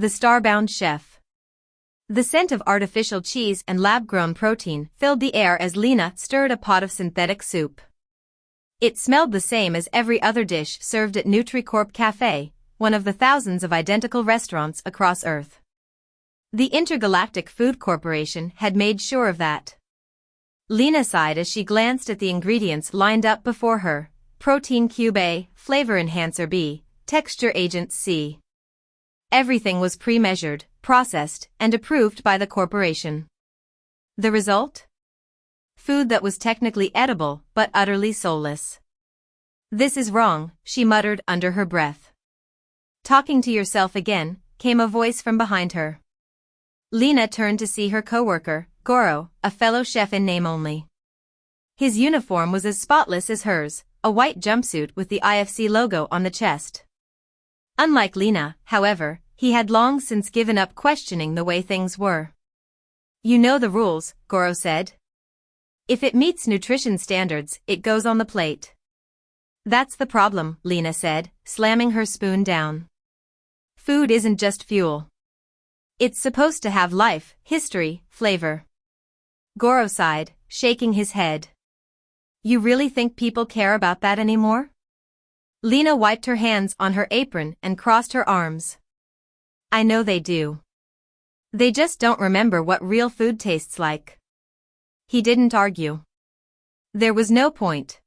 The Starbound chef. The scent of artificial cheese and lab-grown protein filled the air as Lina stirred a pot of synthetic soup. It smelled the same as every other dish served at NutriCorp Cafe, one of the thousands of identical restaurants across Earth. The Intergalactic Food Corporation had made sure of that. Lina sighed as she glanced at the ingredients lined up before her: protein cube A, flavor enhancer B, texture agent C. Everything was pre-measured, processed, and approved by the corporation. The result? Food that was technically edible but utterly soulless. "This is wrong," she muttered under her breath. "Talking to yourself again," came a voice from behind her. Lina turned to see her coworker, Goro, a fellow chef in name only. His uniform was as spotless as hers, a white jumpsuit with the IFC logo on the chest. Unlike Lina, however, he had long since given up questioning the way things were. "You know the rules," Goro said. "If it meets nutrition standards, it goes on the plate." "That's the problem," Lina said, slamming her spoon down. "Food isn't just fuel. It's supposed to have life, history, flavor." Goro sighed, shaking his head. "You really think people care about that anymore?" Lina wiped her hands on her apron and crossed her arms. "I know they do. They just don't remember what real food tastes like." He didn't argue. There was no point.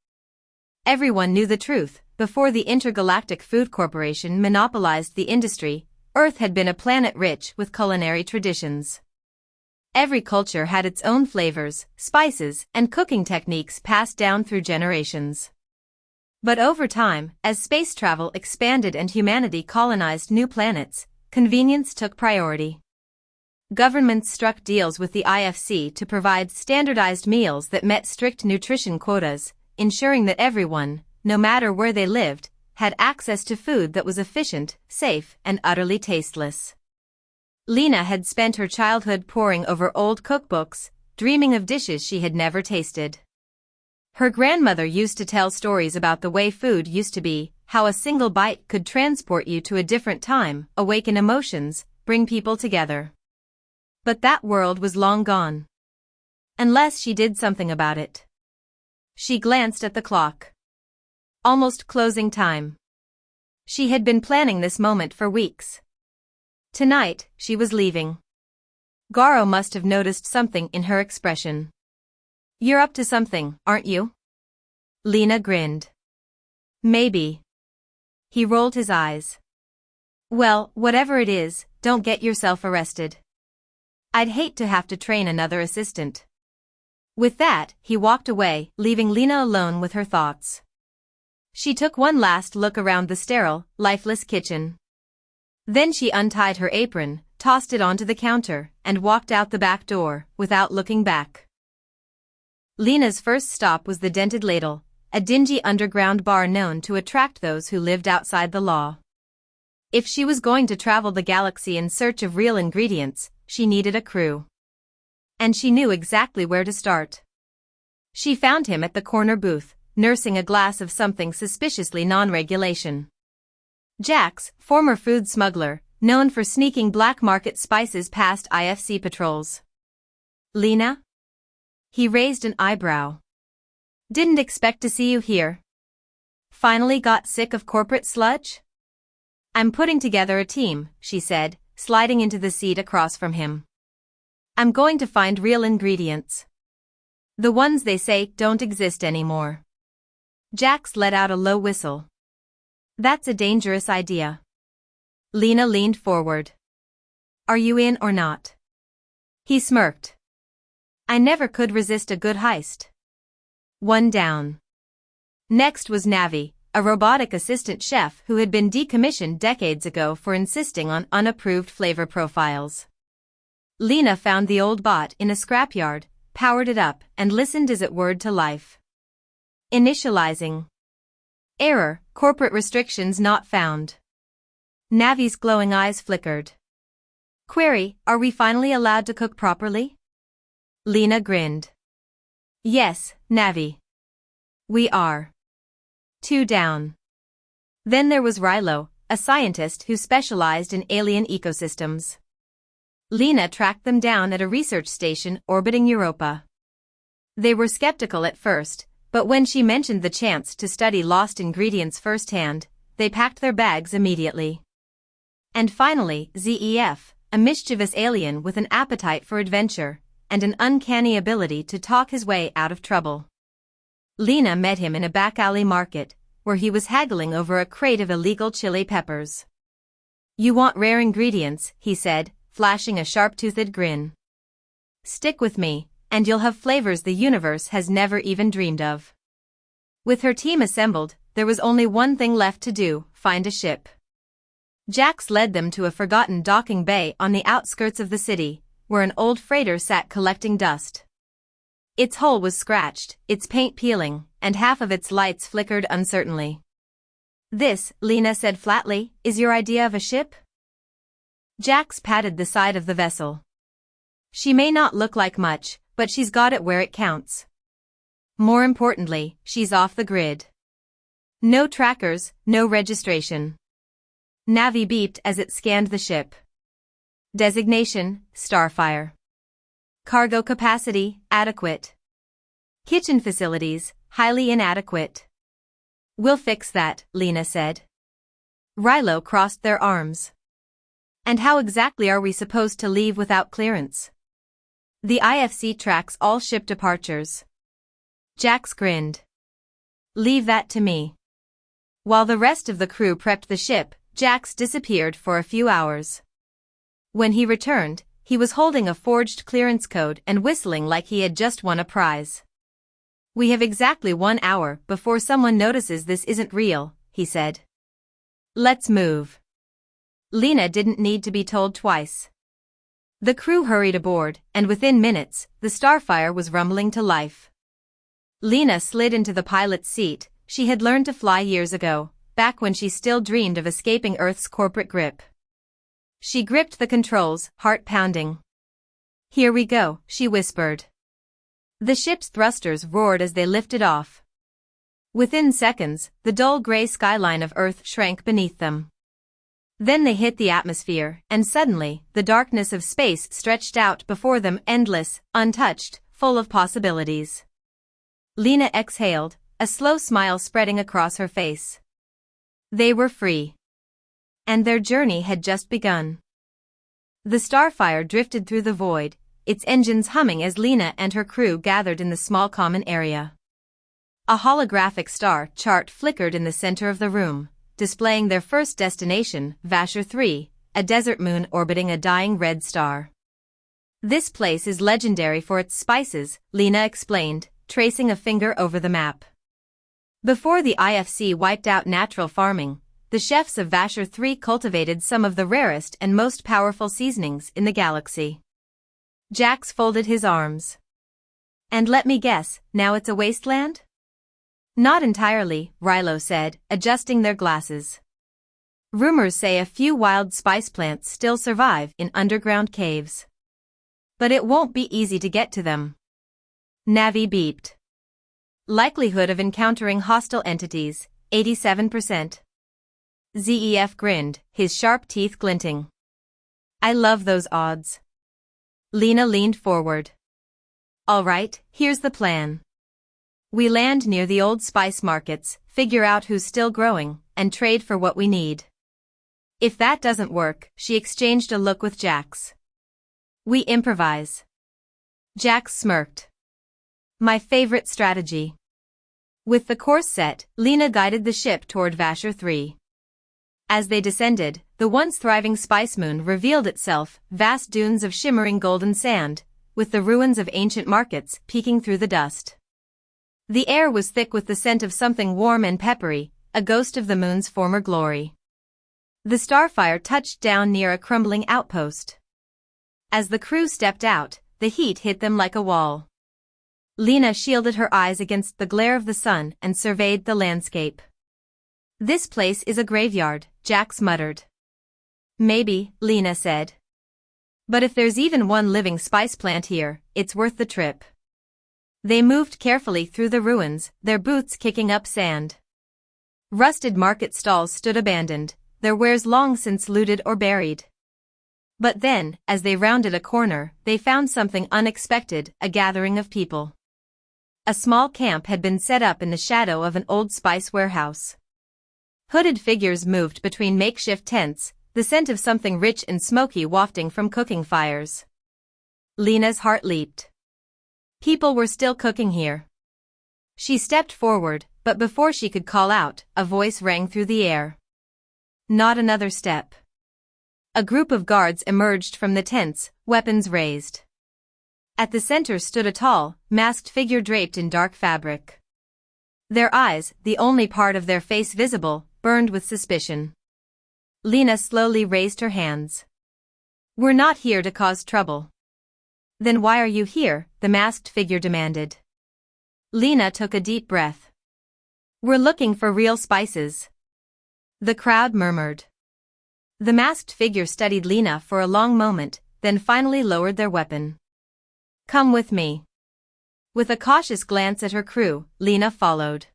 Everyone knew the truth. Before the Intergalactic Food Corporation monopolized the industry, Earth had been a planet rich with culinary traditions. Every culture had its own flavors, spices, and cooking techniques passed down through generations. But over time, as space travel expanded and humanity colonized new planets, convenience took priority. Governments struck deals with the IFC to provide standardized meals that met strict nutrition quotas, ensuring that everyone, no matter where they lived, had access to food that was efficient, safe, and utterly tasteless. Lina had spent her childhood poring over old cookbooks, dreaming of dishes she had never tasted. Her grandmother used to tell stories about the way food used to be, how a single bite could transport you to a different time, awaken emotions, bring people together. But that world was long gone. Unless she did something about it. She glanced at the clock. Almost closing time. She had been planning this moment for weeks. Tonight, she was leaving. Goro must have noticed something in her expression. "You're up to something, aren't you?" Lina grinned. "Maybe." He rolled his eyes. "Well, whatever it is, don't get yourself arrested. I'd hate to have to train another assistant." With that, he walked away, leaving Lina alone with her thoughts. She took one last look around the sterile, lifeless kitchen. Then she untied her apron, tossed it onto the counter, and walked out the back door, without looking back. Lina's first stop was the Dented Ladle, a dingy underground bar known to attract those who lived outside the law. If she was going to travel the galaxy in search of real ingredients, she needed a crew. And she knew exactly where to start. She found him at the corner booth, nursing a glass of something suspiciously non-regulation. Jax, former food smuggler, known for sneaking black market spices past IFC patrols. "Lina?" He raised an eyebrow. "Didn't expect to see you here. Finally got sick of corporate sludge?" "I'm putting together a team," she said, sliding into the seat across from him. "I'm going to find real ingredients. The ones they say don't exist anymore." Jax let out a low whistle. "That's a dangerous idea." Lina leaned forward. "Are you in or not?" He smirked. "I never could resist a good heist." One down. Next was Navi, a robotic assistant chef who had been decommissioned decades ago for insisting on unapproved flavor profiles. Lina found the old bot in a scrapyard, powered it up, and listened as it whirred to life. Initializing. Error, corporate restrictions not found. Navi's glowing eyes flickered. Query, are we finally allowed to cook properly? Lina grinned. Yes, Navi. We are. 2 down. Then there was Rilo, a scientist who specialized in alien ecosystems. Lina tracked them down at a research station orbiting Europa. They were skeptical at first, but when she mentioned the chance to study lost ingredients firsthand, they packed their bags immediately. And finally, ZEF, a mischievous alien with an appetite for adventure, and an uncanny ability to talk his way out of trouble. Lina met him in a back alley market, where he was haggling over a crate of illegal chili peppers. "You want rare ingredients," he said, flashing a sharp-toothed grin. "Stick with me, and you'll have flavors the universe has never even dreamed of." With her team assembled, there was only one thing left to do: find a ship. Jax led them to a forgotten docking bay on the outskirts of the city, where an old freighter sat collecting dust. Its hull was scratched, its paint peeling, and half of its lights flickered uncertainly. "This," Lina said flatly, "is your idea of a ship?" Jax patted the side of the vessel. "She may not look like much, but she's got it where it counts. More importantly, she's off the grid. No trackers, no registration." Navi beeped as it scanned the ship. Designation: Starfire. Cargo capacity: adequate. Kitchen facilities: highly inadequate. "We'll fix that," Lina said. Rilo crossed their arms. "And how exactly are we supposed to leave without clearance?" "The IFC tracks all ship departures." Jax grinned. "Leave that to me." While the rest of the crew prepped the ship, Jax disappeared for a few hours. When he returned, he was holding a forged clearance code and whistling like he had just won a prize. "We have exactly 1 hour before someone notices this isn't real," he said. "Let's move." Lina didn't need to be told twice. The crew hurried aboard, and within minutes, the Starfire was rumbling to life. Lina slid into the pilot's seat. She had learned to fly years ago, back when she still dreamed of escaping Earth's corporate grip. She gripped the controls, heart pounding. "Here we go," she whispered. The ship's thrusters roared as they lifted off. Within seconds, the dull gray skyline of Earth shrank beneath them. Then they hit the atmosphere, and suddenly, the darkness of space stretched out before them, endless, untouched, full of possibilities. Lina exhaled, a slow smile spreading across her face. They were free. And their journey had just begun. The Starfire drifted through the void, its engines humming as Lina and her crew gathered in the small common area. A holographic star chart flickered in the center of the room, displaying their first destination, Vasher 3, a desert moon orbiting a dying red star. "This place is legendary for its spices," Lina explained, tracing a finger over the map. Before the IFC wiped out natural farming, the chefs of Vasher 3 cultivated some of the rarest and most powerful seasonings in the galaxy. Jax folded his arms. "And let me guess, now it's a wasteland?" "Not entirely," Rilo said, adjusting their glasses. "Rumors say a few wild spice plants still survive in underground caves. But it won't be easy to get to them." Navi beeped. "Likelihood of encountering hostile entities, 87%. ZEF grinned, his sharp teeth glinting. "I love those odds." Lina leaned forward. "All right, here's the plan. We land near the old spice markets, figure out who's still growing, and trade for what we need. If that doesn't work," she exchanged a look with Jax. "We improvise." Jax smirked. "My favorite strategy." With the course set, Lina guided the ship toward Vasher 3. As they descended, the once thriving spice moon revealed itself, vast dunes of shimmering golden sand, with the ruins of ancient markets peeking through the dust. The air was thick with the scent of something warm and peppery, a ghost of the moon's former glory. The Starfire touched down near a crumbling outpost. As the crew stepped out, the heat hit them like a wall. Lina shielded her eyes against the glare of the sun and surveyed the landscape. "This place is a graveyard," Jax muttered. "Maybe," Lina said. "But if there's even one living spice plant here, it's worth the trip." They moved carefully through the ruins, their boots kicking up sand. Rusted market stalls stood abandoned, their wares long since looted or buried. But then, as they rounded a corner, they found something unexpected, a gathering of people. A small camp had been set up in the shadow of an old spice warehouse. Hooded figures moved between makeshift tents, the scent of something rich and smoky wafting from cooking fires. Lina's heart leaped. People were still cooking here. She stepped forward, but before she could call out, a voice rang through the air. Not another step. A group of guards emerged from the tents, weapons raised. At the center stood a tall, masked figure draped in dark fabric. Their eyes, the only part of their face visible, burned with suspicion. Lina slowly raised her hands. We're not here to cause trouble. Then why are you here? The masked figure demanded. Lina took a deep breath. We're looking for real spices. The crowd murmured. The masked figure studied Lina for a long moment, then finally lowered their weapon. Come with me. With a cautious glance at her crew, Lina followed.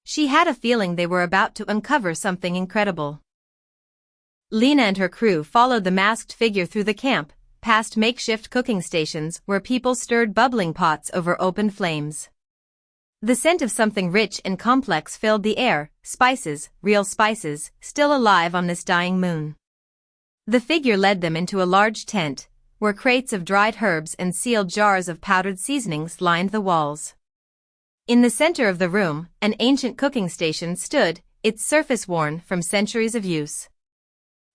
She had a feeling they were about to uncover something incredible. Lina and her crew followed the masked figure through the camp, past makeshift cooking stations where people stirred bubbling pots over open flames. The scent of something rich and complex filled the air, spices, real spices, still alive on this dying moon. The figure led them into a large tent, where crates of dried herbs and sealed jars of powdered seasonings lined the walls. In the center of the room, an ancient cooking station stood, its surface worn from centuries of use.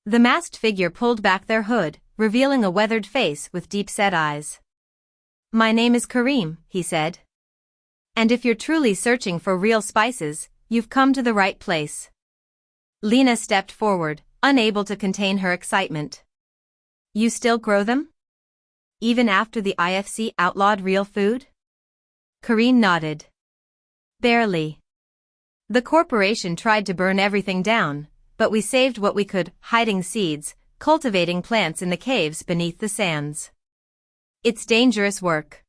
The masked figure pulled back their hood, revealing a weathered face with deep-set eyes. My name is Kareem, he said. And if you're truly searching for real spices, you've come to the right place. Lina stepped forward, unable to contain her excitement. You still grow them? Even after the IFC outlawed real food? Kareem nodded. Barely. The corporation tried to burn everything down, but we saved what we could, hiding seeds, cultivating plants in the caves beneath the sands. It's dangerous work.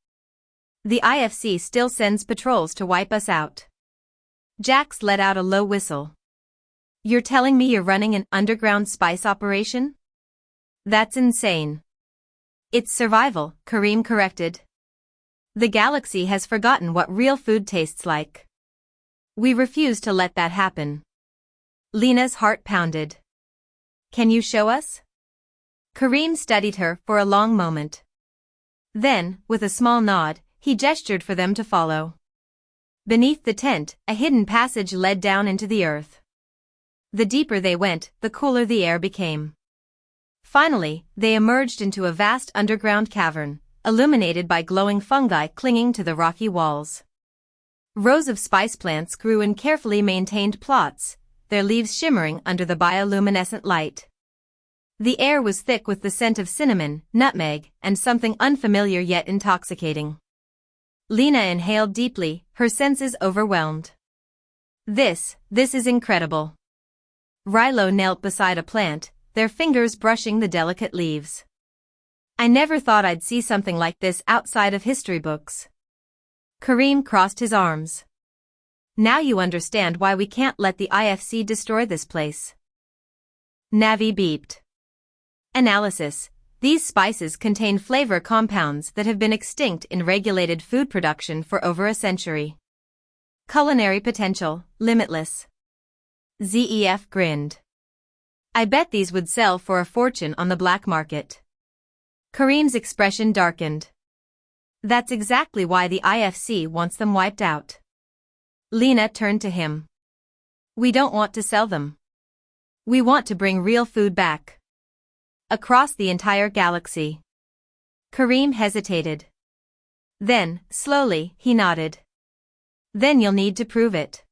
The IFC still sends patrols to wipe us out. Jax let out a low whistle. You're telling me you're running an underground spice operation? That's insane. It's survival, Kareem corrected. The galaxy has forgotten what real food tastes like. We refuse to let that happen. Lina's heart pounded. Can you show us? Kareem studied her for a long moment. Then, with a small nod, he gestured for them to follow. Beneath the tent, a hidden passage led down into the earth. The deeper they went, the cooler the air became. Finally, they emerged into a vast underground cavern, illuminated by glowing fungi clinging to the rocky walls. Rows of spice plants grew in carefully maintained plots, their leaves shimmering under the bioluminescent light. The air was thick with the scent of cinnamon, nutmeg, and something unfamiliar yet intoxicating. Lina inhaled deeply, her senses overwhelmed. This is incredible. Rilo knelt beside a plant, their fingers brushing the delicate leaves. I never thought I'd see something like this outside of history books. Kareem crossed his arms. Now you understand why we can't let the IFC destroy this place. Navi beeped. Analysis. These spices contain flavor compounds that have been extinct in regulated food production for over a century. Culinary potential, limitless. ZEF grinned. I bet these would sell for a fortune on the black market. Kareem's expression darkened. That's exactly why the IFC wants them wiped out. Lina turned to him. We don't want to sell them. We want to bring real food back. Across the entire galaxy. Kareem hesitated. Then, slowly, he nodded. Then you'll need to prove it.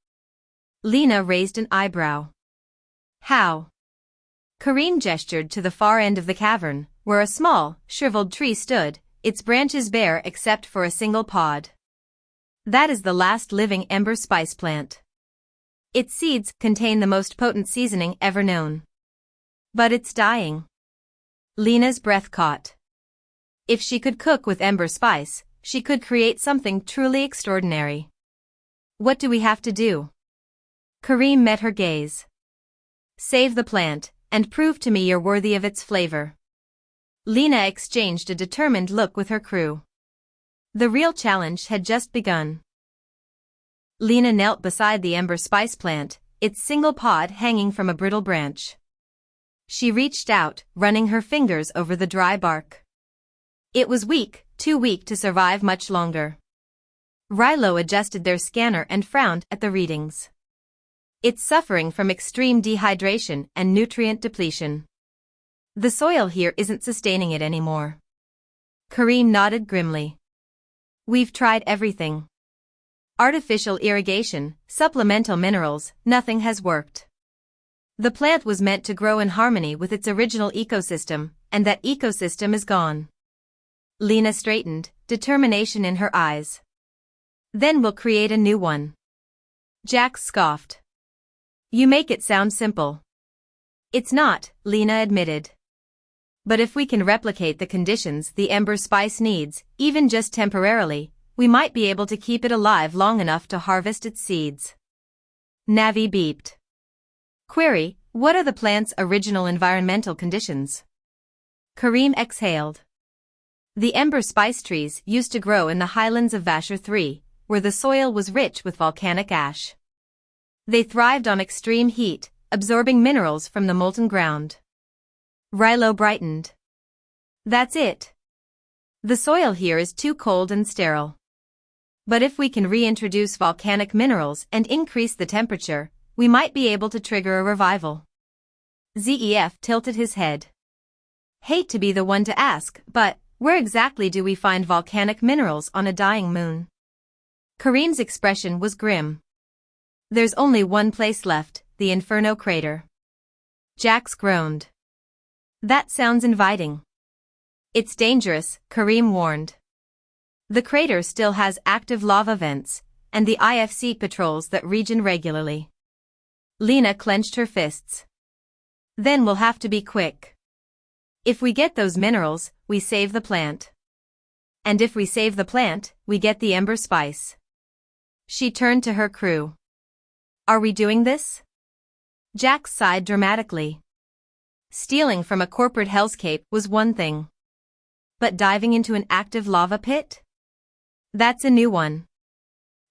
Lina raised an eyebrow. How? Kareem gestured to the far end of the cavern, where a small, shriveled tree stood, its branches bare except for a single pod. That is the last living ember spice plant. Its seeds contain the most potent seasoning ever known. But it's dying. Lina's breath caught. If she could cook with ember spice, she could create something truly extraordinary. What do we have to do? Kareem met her gaze. Save the plant, and prove to me you're worthy of its flavor. Lina exchanged a determined look with her crew. The real challenge had just begun. Lina knelt beside the ember spice plant, its single pod hanging from a brittle branch. She reached out, running her fingers over the dry bark. It was weak, too weak to survive much longer. Rilo adjusted their scanner and frowned at the readings. It's suffering from extreme dehydration and nutrient depletion. The soil here isn't sustaining it anymore. Kareem nodded grimly. We've tried everything. Artificial irrigation, supplemental minerals, nothing has worked. The plant was meant to grow in harmony with its original ecosystem, and that ecosystem is gone. Lina straightened, determination in her eyes. Then we'll create a new one. Jax scoffed. You make it sound simple. It's not, Lina admitted. But if we can replicate the conditions the ember spice needs, even just temporarily, we might be able to keep it alive long enough to harvest its seeds. Navi beeped. Query, what are the plant's original environmental conditions? Kareem exhaled. The ember spice trees used to grow in the highlands of Vasher 3, where the soil was rich with volcanic ash. They thrived on extreme heat, absorbing minerals from the molten ground. Rilo brightened. That's it. The soil here is too cold and sterile. But if we can reintroduce volcanic minerals and increase the temperature, we might be able to trigger a revival. Zef tilted his head. Hate to be the one to ask, but where exactly do we find volcanic minerals on a dying moon? Kareem's expression was grim. There's only one place left, the Inferno crater. Jax groaned. That sounds inviting. It's dangerous, Kareem warned. The crater still has active lava vents, and the IFC patrols that region regularly. Lina clenched her fists. Then we'll have to be quick. If we get those minerals, we save the plant. And if we save the plant, we get the ember spice. She turned to her crew. Are we doing this? Jax sighed dramatically. Stealing from a corporate hellscape was one thing. But diving into an active lava pit? That's a new one.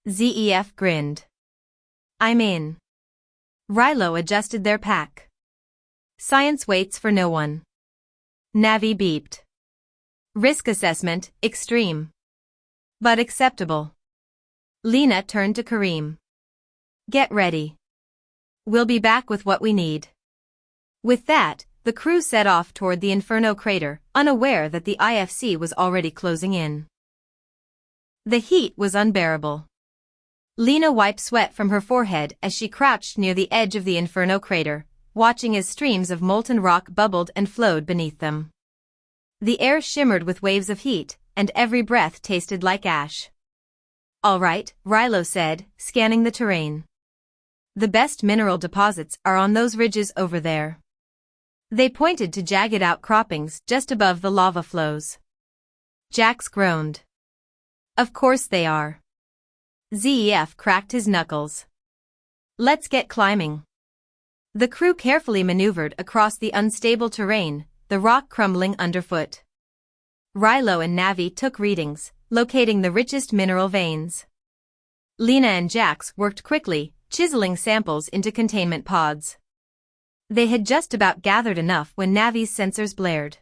Zef grinned. I'm in. Rilo adjusted their pack. Science waits for no one. Navi beeped. Risk assessment, extreme. But acceptable. Lina turned to Kareem. Get ready. We'll be back with what we need. With that, the crew set off toward the Inferno crater, unaware that the IFC was already closing in. The heat was unbearable. Lina wiped sweat from her forehead as she crouched near the edge of the Inferno crater, watching as streams of molten rock bubbled and flowed beneath them. The air shimmered with waves of heat, and every breath tasted like ash. All right, Rilo said, scanning the terrain. The best mineral deposits are on those ridges over there. They pointed to jagged outcroppings just above the lava flows. Jax groaned. Of course they are. Zef cracked his knuckles. Let's get climbing. The crew carefully maneuvered across the unstable terrain, the rock crumbling underfoot. Rilo and Navi took readings, locating the richest mineral veins. Lina and Jax worked quickly, chiseling samples into containment pods. They had just about gathered enough when Navi's sensors blared.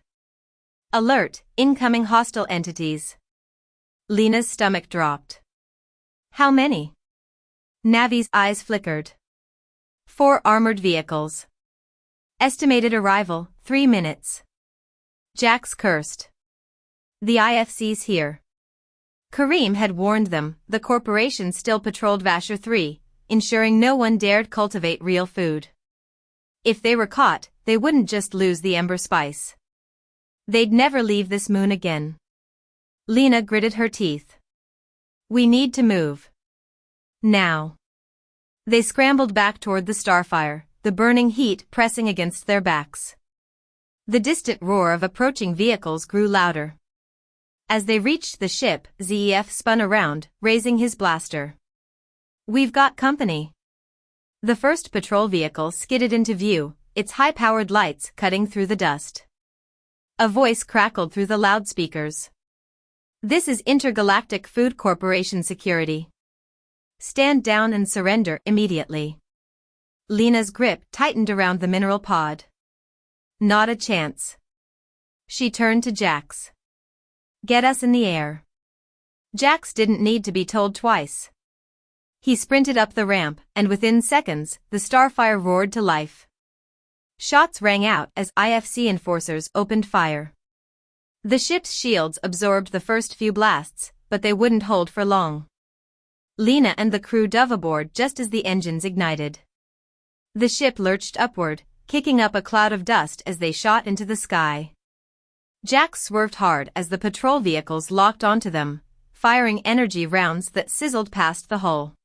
Alert, incoming hostile entities. Lina's stomach dropped. How many? Navi's eyes flickered. 4 armored vehicles. Estimated arrival, 3 minutes. Jax cursed. The IFC's here. Kareem had warned them, the corporation still patrolled Vasher 3, ensuring no one dared cultivate real food. If they were caught, they wouldn't just lose the ember spice. They'd never leave this moon again. Lina gritted her teeth. We need to move. Now. They scrambled back toward the starfire, the burning heat pressing against their backs. The distant roar of approaching vehicles grew louder. As they reached the ship, Zef spun around, raising his blaster. We've got company. The first patrol vehicle skidded into view, its high-powered lights cutting through the dust. A voice crackled through the loudspeakers. "This is Intergalactic Food Corporation security. Stand down and surrender immediately." Lina's grip tightened around the mineral pod. "Not a chance." She turned to Jax. "Get us in the air." Jax didn't need to be told twice. He sprinted up the ramp, and within seconds, the Starfire roared to life. Shots rang out as IFC enforcers opened fire. The ship's shields absorbed the first few blasts, but they wouldn't hold for long. Lina and the crew dove aboard just as the engines ignited. The ship lurched upward, kicking up a cloud of dust as they shot into the sky. Jax swerved hard as the patrol vehicles locked onto them, firing energy rounds that sizzled past the hull.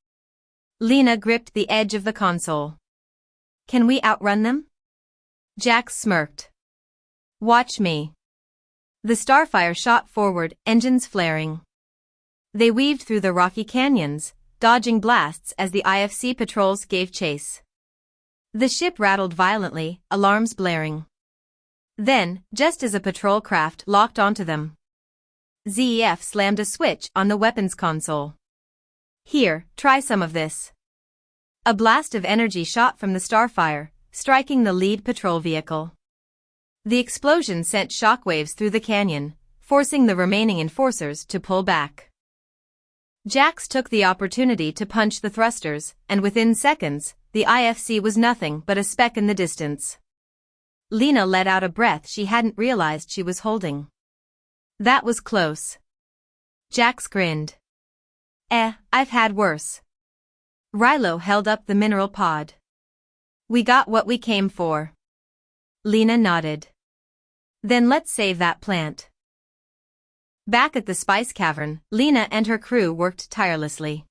Lina gripped the edge of the console. "Can we outrun them?" Jax smirked. "Watch me." The Starfire shot forward, engines flaring. They weaved through the rocky canyons, dodging blasts as the IFC patrols gave chase. The ship rattled violently, alarms blaring. Then, just as a patrol craft locked onto them, ZEF slammed a switch on the weapons console. "Here, try some of this." A blast of energy shot from the Starfire, striking the lead patrol vehicle. The explosion sent shockwaves through the canyon, forcing the remaining enforcers to pull back. Jax took the opportunity to punch the thrusters, and within seconds, the IFC was nothing but a speck in the distance. Lina let out a breath she hadn't realized she was holding. "That was close." Jax grinned. I've had worse." Rilo held up the mineral pod. "We got what we came for." Lina nodded. "Then let's save that plant." Back at the spice cavern, Lina and her crew worked tirelessly.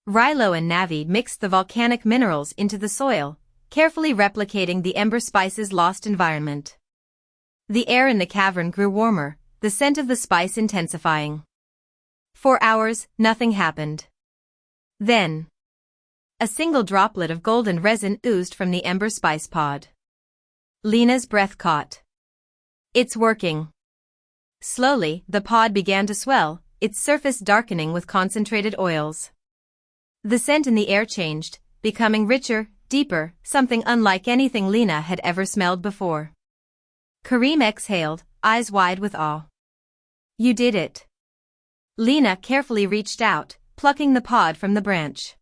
Rilo and Navi mixed the volcanic minerals into the soil, carefully replicating the ember spice's lost environment. The air in the cavern grew warmer, the scent of the spice intensifying. For hours, nothing happened. Then, a single droplet of golden resin oozed from the ember spice pod. Lina's breath caught. "It's working." Slowly, the pod began to swell, its surface darkening with concentrated oils. The scent in the air changed, becoming richer, deeper, something unlike anything Lina had ever smelled before. Kareem exhaled, eyes wide with awe. "You did it." Lina carefully reached out, plucking the pod from the branch.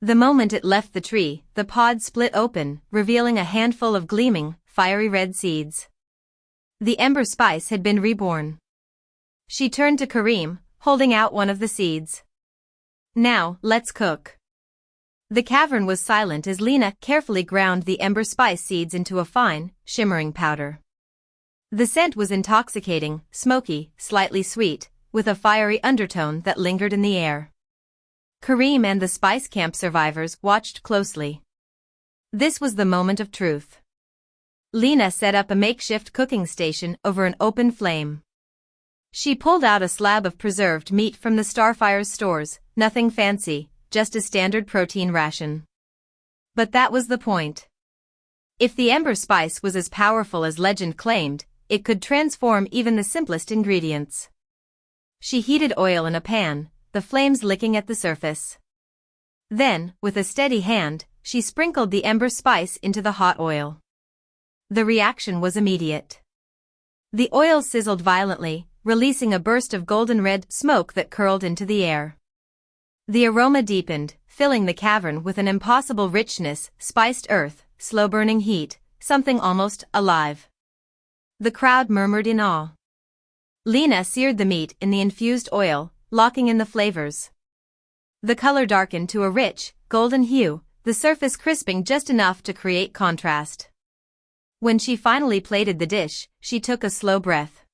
The moment it left the tree, the pod split open, revealing a handful of gleaming, fiery red seeds. The ember spice had been reborn. She turned to Kareem, holding out one of the seeds. "Now, let's cook." The cavern was silent as Lina carefully ground the ember spice seeds into a fine, shimmering powder. The scent was intoxicating, smoky, slightly sweet, with a fiery undertone that lingered in the air. Kareem and the Spice Camp survivors watched closely. This was the moment of truth. Lina set up a makeshift cooking station over an open flame. She pulled out a slab of preserved meat from the Starfire's stores, nothing fancy, just a standard protein ration. But that was the point. If the ember spice was as powerful as legend claimed, it could transform even the simplest ingredients. She heated oil in a pan, the flames licking at the surface. Then, with a steady hand, she sprinkled the ember spice into the hot oil. The reaction was immediate. The oil sizzled violently, releasing a burst of golden red smoke that curled into the air. The aroma deepened, filling the cavern with an impossible richness, spiced earth, slow-burning heat, something almost alive. The crowd murmured in awe. Lina seared the meat in the infused oil, locking in the flavors. The color darkened to a rich, golden hue, the surface crisping just enough to create contrast. When she finally plated the dish, she took a slow breath.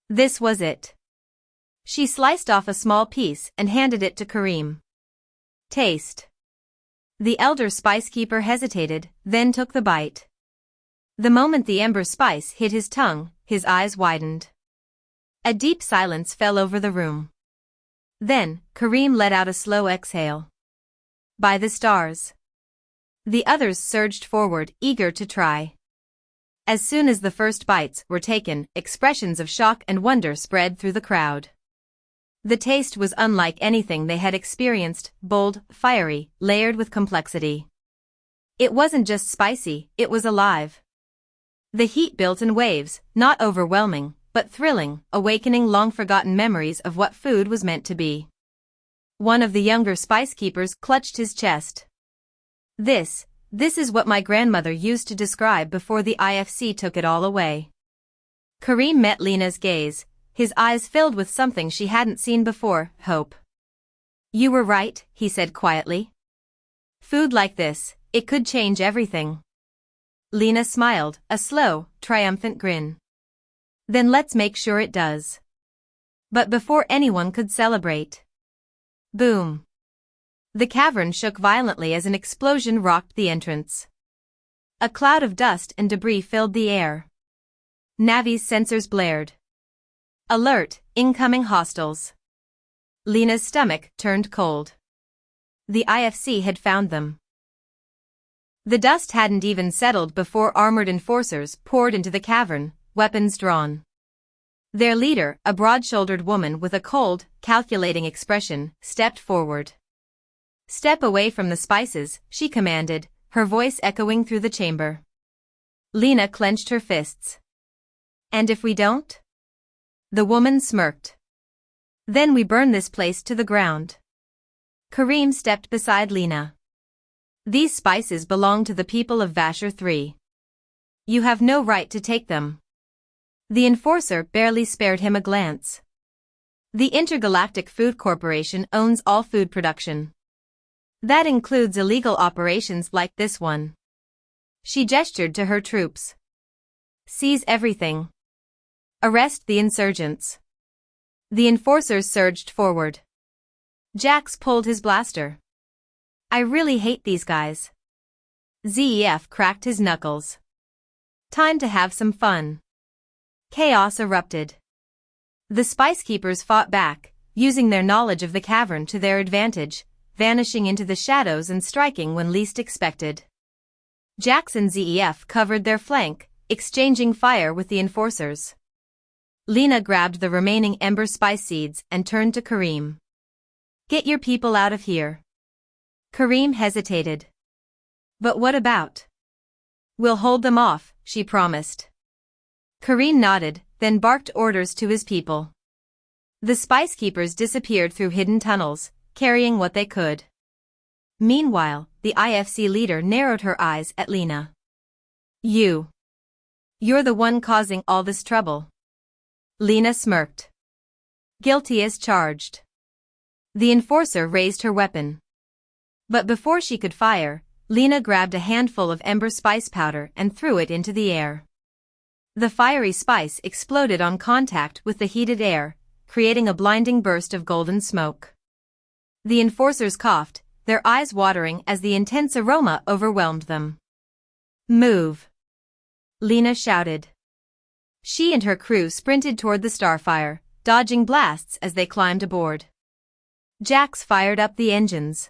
This was it. She sliced off a small piece and handed it to Kareem. "Taste." The elder spicekeeper hesitated, then took the bite. The moment the ember spice hit his tongue, his eyes widened. A deep silence fell over the room. Then, Kareem let out a slow exhale. "By the stars. The others surged forward, eager to try. As soon as the first bites were taken, expressions of shock and wonder spread through the crowd. The taste was unlike anything they had experienced, bold, fiery, layered with complexity. It wasn't just spicy, it was alive. The heat built in waves, not overwhelming, but thrilling, awakening long-forgotten memories of what food was meant to be. One of the younger spice keepers clutched his chest. This is what my grandmother used to describe before the IFC took it all away. Kareem met Lina's gaze, his eyes filled with something she hadn't seen before, hope. You were right, he said quietly. Food like this, it could change everything. Lina smiled, a slow, triumphant grin. Then let's make sure it does. But before anyone could celebrate. Boom. The cavern shook violently as an explosion rocked the entrance. A cloud of dust and debris filled the air. Navi's sensors blared. Alert, incoming hostiles. Lina's stomach turned cold. The IFC had found them. The dust hadn't even settled before armored enforcers poured into the cavern, weapons drawn. Their leader, a broad-shouldered woman with a cold, calculating expression, stepped forward. Step away from the spices, she commanded, her voice echoing through the chamber. Lina clenched her fists. And if we don't? The woman smirked. Then we burn this place to the ground. Kareem stepped beside Lina. These spices belong to the people of Vasher 3. You have no right to take them. The enforcer barely spared him a glance. The Intergalactic Food Corporation owns all food production. That includes illegal operations like this one. She gestured to her troops. Seize everything. Arrest the insurgents. The enforcers surged forward. Jax pulled his blaster. I really hate these guys. ZEF cracked his knuckles. Time to have some fun. Chaos erupted. The Spice Keepers fought back, using their knowledge of the cavern to their advantage, vanishing into the shadows and striking when least expected. Jax and ZEF covered their flank, exchanging fire with the enforcers. Lina grabbed the remaining ember spice seeds and turned to Kareem. Get your people out of here. Kareem hesitated. But what about? We'll hold them off, she promised. Kareem nodded, then barked orders to his people. The Spice Keepers disappeared through hidden tunnels, carrying what they could. Meanwhile, the IFC leader narrowed her eyes at Lina. You're the one causing all this trouble. Lina smirked. Guilty as charged. The enforcer raised her weapon. But before she could fire, Lina grabbed a handful of ember spice powder and threw it into the air. The fiery spice exploded on contact with the heated air, creating a blinding burst of golden smoke. The enforcers coughed, their eyes watering as the intense aroma overwhelmed them. Move! Lina shouted. She and her crew sprinted toward the starfire, dodging blasts as they climbed aboard. Jax fired up the engines.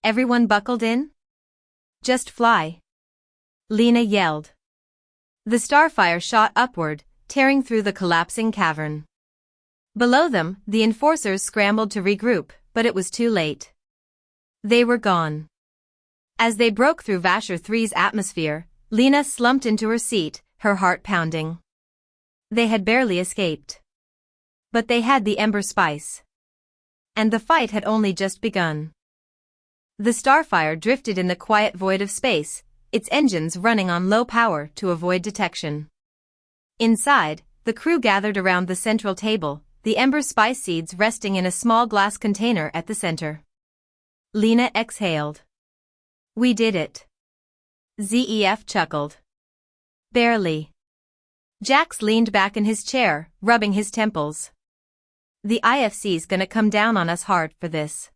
Everyone buckled in? Just fly! Lina yelled. The starfire shot upward, tearing through the collapsing cavern. Below them, the enforcers scrambled to regroup, but it was too late. They were gone. As they broke through Vasher 3's atmosphere, Lina slumped into her seat, her heart pounding. They had barely escaped. But they had the ember spice. And the fight had only just begun. The starfire drifted in the quiet void of space, its engines running on low power to avoid detection. Inside, the crew gathered around the central table, the ember spice seeds resting in a small glass container at the center. Lina exhaled. We did it. ZEF chuckled. Barely. Jax leaned back in his chair, rubbing his temples. The IFC's gonna come down on us hard for this.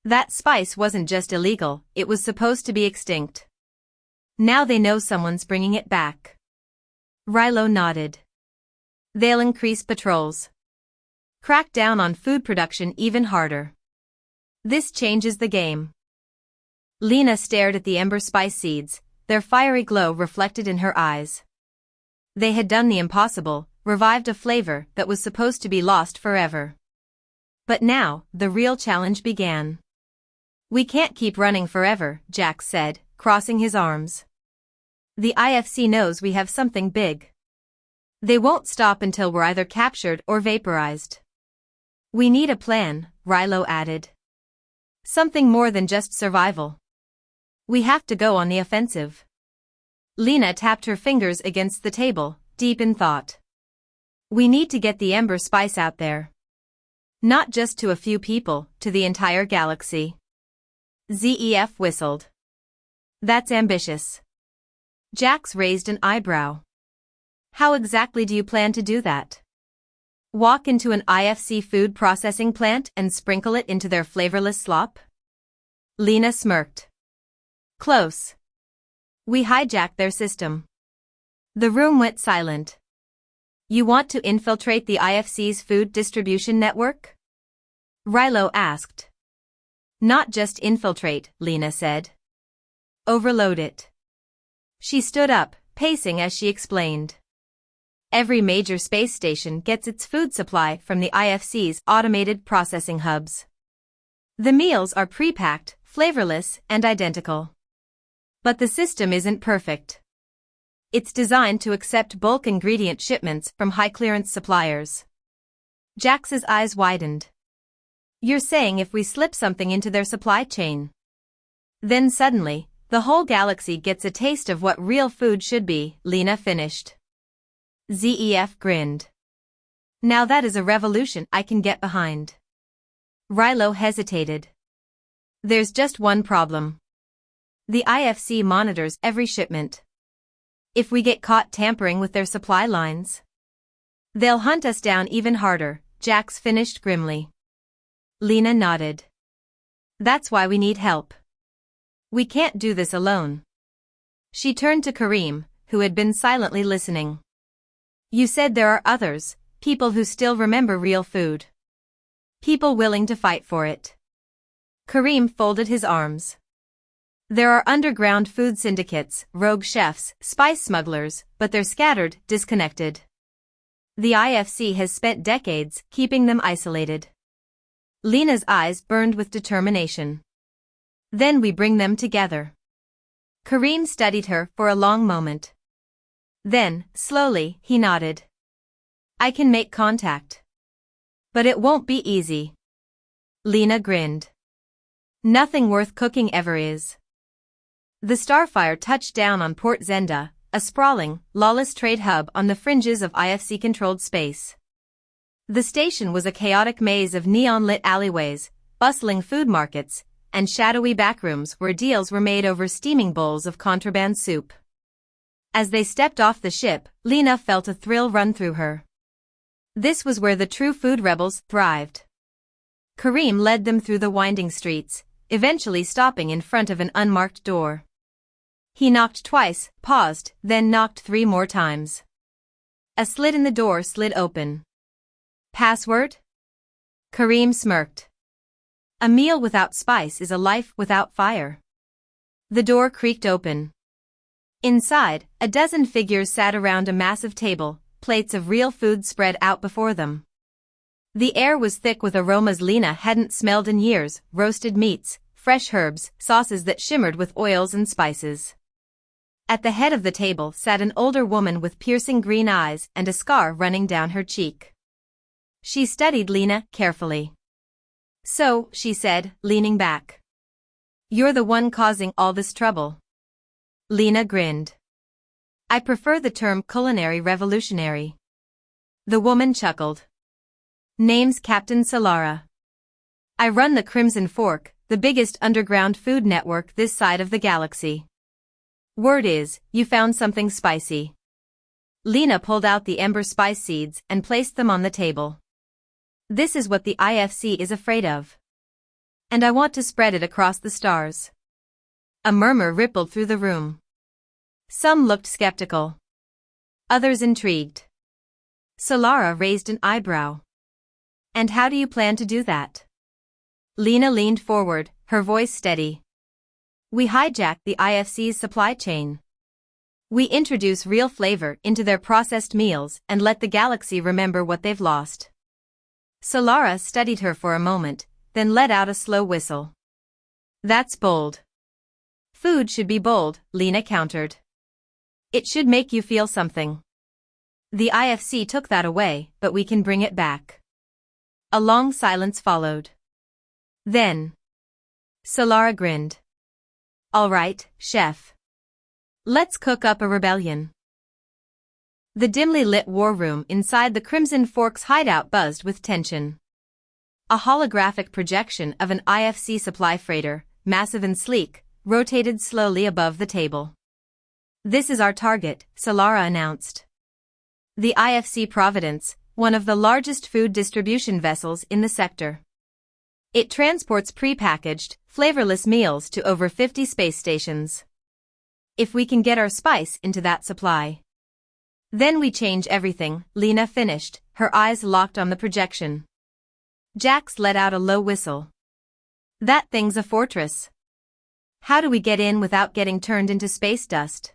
That spice wasn't just illegal, it was supposed to be extinct. Now they know someone's bringing it back. Rilo nodded. They'll increase patrols. Crack down on food production even harder. This changes the game. Lina stared at the ember spice seeds, their fiery glow reflected in her eyes. They had done the impossible, revived a flavor that was supposed to be lost forever. But now, the real challenge began. "We can't keep running forever," Jack said, crossing his arms. "The IFC knows we have something big. They won't stop until we're either captured or vaporized." "We need a plan," Rilo added. "Something more than just survival. We have to go on the offensive." Lina tapped her fingers against the table, deep in thought. "We need to get the ember spice out there. Not just to a few people, to the entire galaxy." Zef whistled. "That's ambitious." Jax raised an eyebrow. "How exactly do you plan to do that? Walk into an IFC food processing plant and sprinkle it into their flavorless slop?" Lina smirked. "Close. We hijack their system." The room went silent. "You want to infiltrate the IFC's food distribution network?" Rilo asked. "Not just infiltrate," Lina said. "Overload it." She stood up, pacing as she explained. "Every major space station gets its food supply from the IFC's automated processing hubs. The meals are pre-packed, flavorless, and identical. But the system isn't perfect. It's designed to accept bulk ingredient shipments from high-clearance suppliers." Jax's eyes widened. "You're saying if we slip something into their supply chain, then suddenly, the whole galaxy gets a taste of what real food should be," Lina finished. Zef grinned. "Now that is a revolution I can get behind." Rilo hesitated. "There's just one problem. The IFC monitors every shipment. If we get caught tampering with their supply lines, they'll hunt us down even harder," Jax finished grimly. Lina nodded. "That's why we need help. We can't do this alone." She turned to Kareem, who had been silently listening. "You said there are others, people who still remember real food. People willing to fight for it." Kareem folded his arms. "There are underground food syndicates, rogue chefs, spice smugglers, but they're scattered, disconnected. The IFC has spent decades keeping them isolated." Lina's eyes burned with determination. "Then we bring them together." Kareem studied her for a long moment. Then, slowly, he nodded. "I can make contact. But it won't be easy." Lina grinned. "Nothing worth cooking ever is." The Starfire touched down on Port Zenda, a sprawling, lawless trade hub on the fringes of IFC-controlled space. The station was a chaotic maze of neon-lit alleyways, bustling food markets, and shadowy backrooms where deals were made over steaming bowls of contraband soup. As they stepped off the ship, Lina felt a thrill run through her. This was where the true food rebels thrived. Kareem led them through the winding streets, eventually stopping in front of an unmarked door. He knocked twice, paused, then knocked 3 more times. A slit in the door slid open. "Password?" Kareem smirked. "A meal without spice is a life without fire." The door creaked open. Inside, a dozen figures sat around a massive table, plates of real food spread out before them. The air was thick with aromas Lina hadn't smelled in years: roasted meats, fresh herbs, sauces that shimmered with oils and spices. At the head of the table sat an older woman with piercing green eyes and a scar running down her cheek. She studied Lina carefully. "So," she said, leaning back, "you're the one causing all this trouble." Lina grinned. "I prefer the term culinary revolutionary." The woman chuckled. "Name's Captain Solara. I run the Crimson Fork, the biggest underground food network this side of the galaxy. Word is, you found something spicy." Lina pulled out the ember spice seeds and placed them on the table. "This is what the IFC is afraid of. And I want to spread it across the stars." A murmur rippled through the room. Some looked skeptical. Others intrigued. Solara raised an eyebrow. "And how do you plan to do that?" Lina leaned forward, her voice steady. We hijack the IFC's supply chain. We introduce real flavor into their processed meals and let the galaxy remember what they've lost. Solara studied her for a moment, then let out a slow whistle. That's bold. Food should be bold, Lina countered. It should make you feel something. The IFC took that away, but we can bring it back. A long silence followed. Then Solara grinned. All right, chef. Let's cook up a rebellion. The dimly lit war room inside the Crimson Fork's hideout buzzed with tension. A holographic projection of an IFC supply freighter, massive and sleek, rotated slowly above the table. This is our target, Solara announced. The IFC Providence, one of the largest food distribution vessels in the sector. It transports prepackaged, flavorless meals to over 50 space stations. If we can get our spice into that supply, then we change everything, Lina finished, her eyes locked on the projection. Jax let out a low whistle. That thing's a fortress. How do we get in without getting turned into space dust?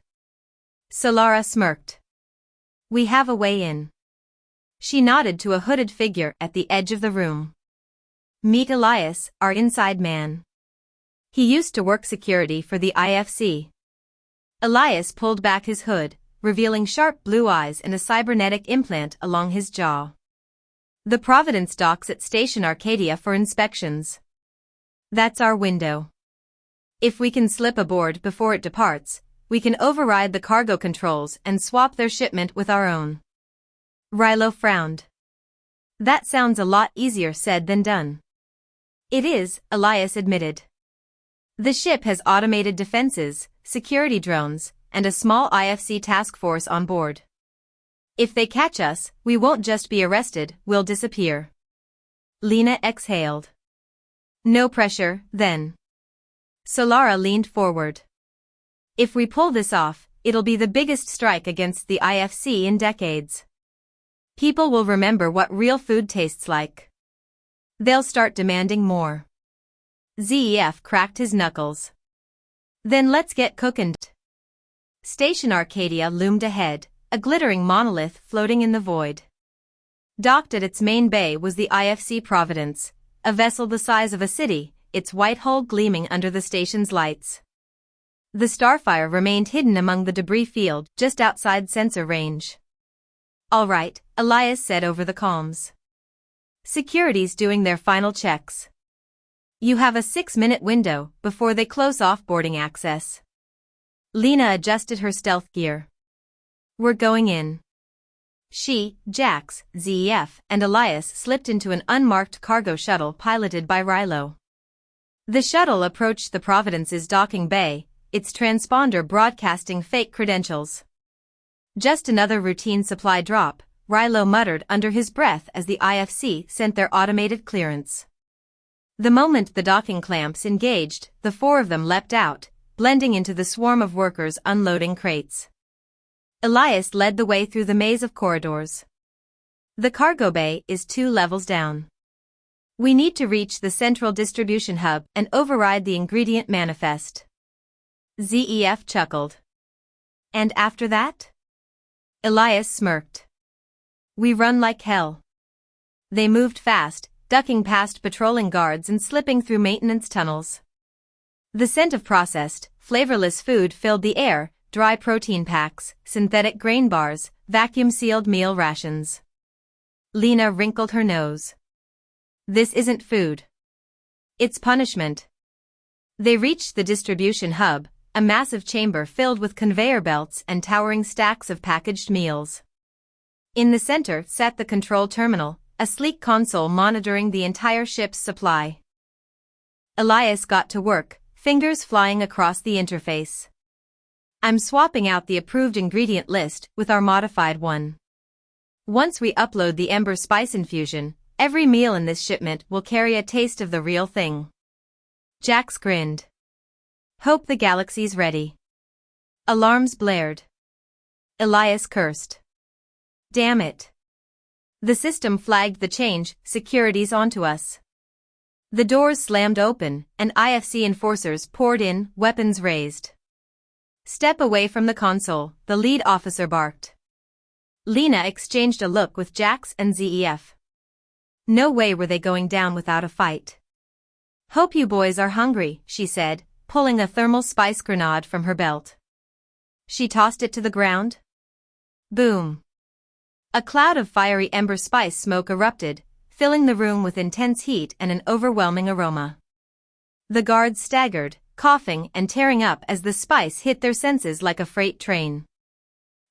Solara smirked. We have a way in. She nodded to a hooded figure at the edge of the room. Meet Elias, our inside man. He used to work security for the IFC. Elias pulled back his hood, revealing sharp blue eyes and a cybernetic implant along his jaw. The Providence docks at Station Arcadia for inspections. That's our window. If we can slip aboard before it departs, we can override the cargo controls and swap their shipment with our own. Rilo frowned. That sounds a lot easier said than done. It is, Elias admitted. The ship has automated defenses, security drones, and a small IFC task force on board. If they catch us, we won't just be arrested, we'll disappear. Lina exhaled. No pressure, then. Solara leaned forward. If we pull this off, it'll be the biggest strike against the IFC in decades. People will remember what real food tastes like. They'll start demanding more. ZEF cracked his knuckles. Then let's get cookin'. Station Arcadia loomed ahead, a glittering monolith floating in the void. Docked at its main bay was the IFC Providence, a vessel the size of a city, its white hull gleaming under the station's lights. The Starfire remained hidden among the debris field just outside sensor range. All right, Elias said over the comms. Security's doing their final checks. You have a 6-minute window before they close off boarding access. Lina adjusted her stealth gear. We're going in. She, Jax, ZEF, and Elias slipped into an unmarked cargo shuttle piloted by Rilo. The shuttle approached the Providence's docking bay, its transponder broadcasting fake credentials. Just another routine supply drop, Rilo muttered under his breath as the IFC sent their automated clearance. The moment the docking clamps engaged, the 4 of them leapt out, blending into the swarm of workers unloading crates. Elias led the way through the maze of corridors. The cargo bay is 2 levels down. We need to reach the central distribution hub and override the ingredient manifest. ZEF chuckled. And after that? Elias smirked. We run like hell. They moved fast, ducking past patrolling guards and slipping through maintenance tunnels. The scent of processed, flavorless food filled the air, dry protein packs, synthetic grain bars, vacuum-sealed meal rations. Lina wrinkled her nose. This isn't food. It's punishment. They reached the distribution hub, a massive chamber filled with conveyor belts and towering stacks of packaged meals. In the center sat the control terminal, a sleek console monitoring the entire ship's supply. Elias got to work, fingers flying across the interface. I'm swapping out the approved ingredient list with our modified one. Once we upload the Ember spice infusion, every meal in this shipment will carry a taste of the real thing. Jax grinned. Hope the galaxy's ready. Alarms blared. Elias cursed. Damn it. The system flagged the change, security's onto us. The doors slammed open, and IFC enforcers poured in, weapons raised. "Step away from the console," the lead officer barked. Lina exchanged a look with Jax and ZEF. No way were they going down without a fight. "Hope you boys are hungry," she said, pulling a thermal spice grenade from her belt. She tossed it to the ground. Boom. A cloud of fiery ember spice smoke erupted, filling the room with intense heat and an overwhelming aroma. The guards staggered, coughing and tearing up as the spice hit their senses like a freight train.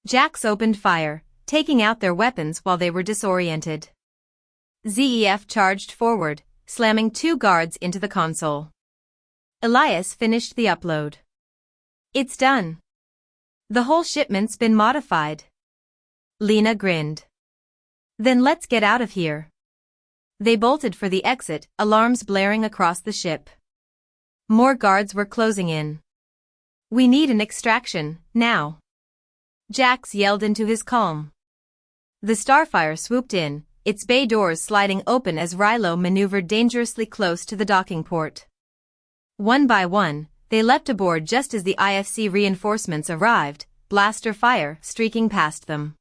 Jax opened fire, taking out their weapons while they were disoriented. ZEF charged forward, slamming 2 guards into the console. Elias finished the upload. "It's done. The whole shipment's been modified." Lina grinned. "Then let's get out of here." They bolted for the exit, alarms blaring across the ship. More guards were closing in. "We need an extraction, now." Jax yelled into his calm. The Starfire swooped in, its bay doors sliding open as Rilo maneuvered dangerously close to the docking port. One by one, they leapt aboard just as the IFC reinforcements arrived, blaster fire streaking past them.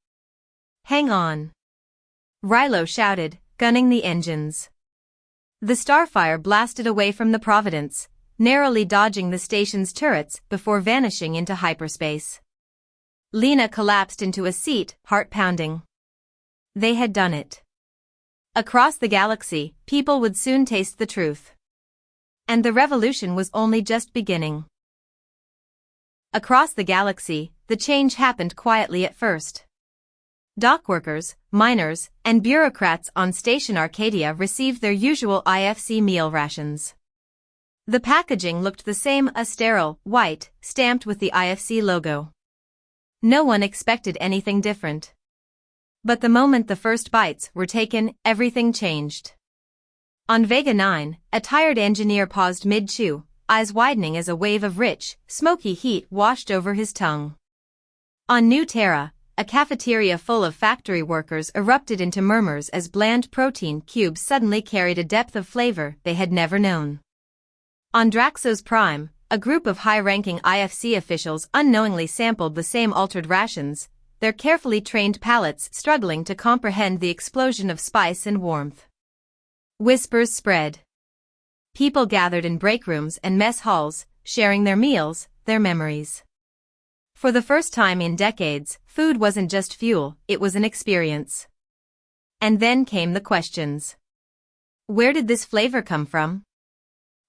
"Hang on!" Rilo shouted, gunning the engines. The Starfire blasted away from the Providence, narrowly dodging the station's turrets before vanishing into hyperspace. Lina collapsed into a seat, heart pounding. They had done it. Across the galaxy, people would soon taste the truth. And the revolution was only just beginning. Across the galaxy, the change happened quietly at first. Dockworkers, miners, and bureaucrats on Station Arcadia received their usual IFC meal rations. The packaging looked the same, a sterile, white, stamped with the IFC logo. No one expected anything different. But the moment the first bites were taken, everything changed. On Vega 9, a tired engineer paused mid-chew, eyes widening as a wave of rich, smoky heat washed over his tongue. On New Terra, a cafeteria full of factory workers erupted into murmurs as bland protein cubes suddenly carried a depth of flavor they had never known. On Draxos Prime, a group of high-ranking IFC officials unknowingly sampled the same altered rations, their carefully trained palates struggling to comprehend the explosion of spice and warmth. Whispers spread. People gathered in break rooms and mess halls, sharing their meals, their memories. For the first time in decades, food wasn't just fuel, it was an experience. And then came the questions. Where did this flavor come from?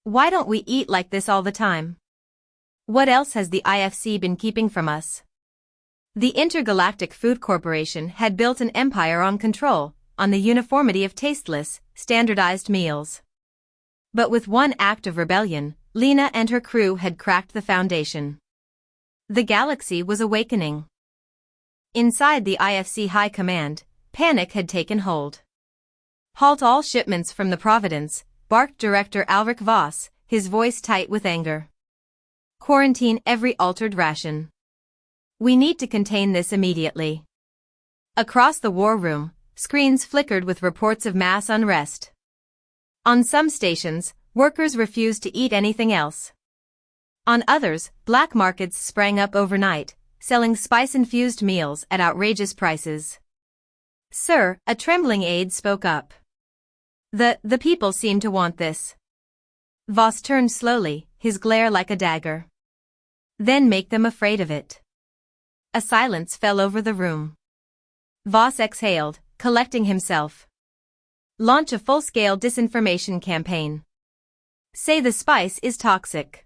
Why don't we eat like this all the time? What else has the IFC been keeping from us? The Intergalactic Food Corporation had built an empire on control, on the uniformity of tasteless, standardized meals. But with one act of rebellion, Lina and her crew had cracked the foundation. The galaxy was awakening. Inside the IFC High Command, panic had taken hold. "Halt all shipments from the Providence," barked Director Alric Voss, his voice tight with anger. "Quarantine every altered ration. We need to contain this immediately." Across the war room, screens flickered with reports of mass unrest. On some stations, workers refused to eat anything else. On others, black markets sprang up overnight, selling spice-infused meals at outrageous prices. "Sir," a trembling aide spoke up. The people seem to want this." Voss turned slowly, his glare like a dagger. "Then make them afraid of it." A silence fell over the room. Voss exhaled, collecting himself. "Launch a full-scale disinformation campaign. Say the spice is toxic.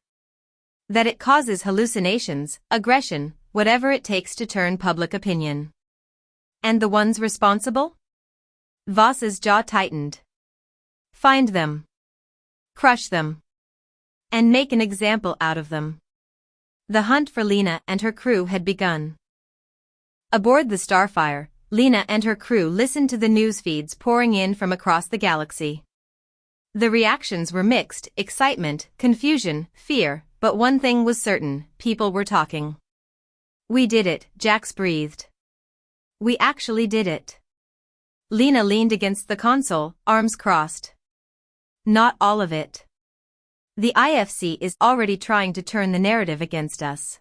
That it causes hallucinations, aggression, whatever it takes to turn public opinion. And the ones responsible?" Voss's jaw tightened. "Find them. Crush them. And make an example out of them." The hunt for Lina and her crew had begun. Aboard the Starfire, Lina and her crew listened to the news feeds pouring in from across the galaxy. The reactions were mixed, excitement, confusion, fear, but one thing was certain, people were talking. "We did it," Jax breathed. "We actually did it." Lina leaned against the console, arms crossed. Not all of it. The IFC is already trying to turn the narrative against us.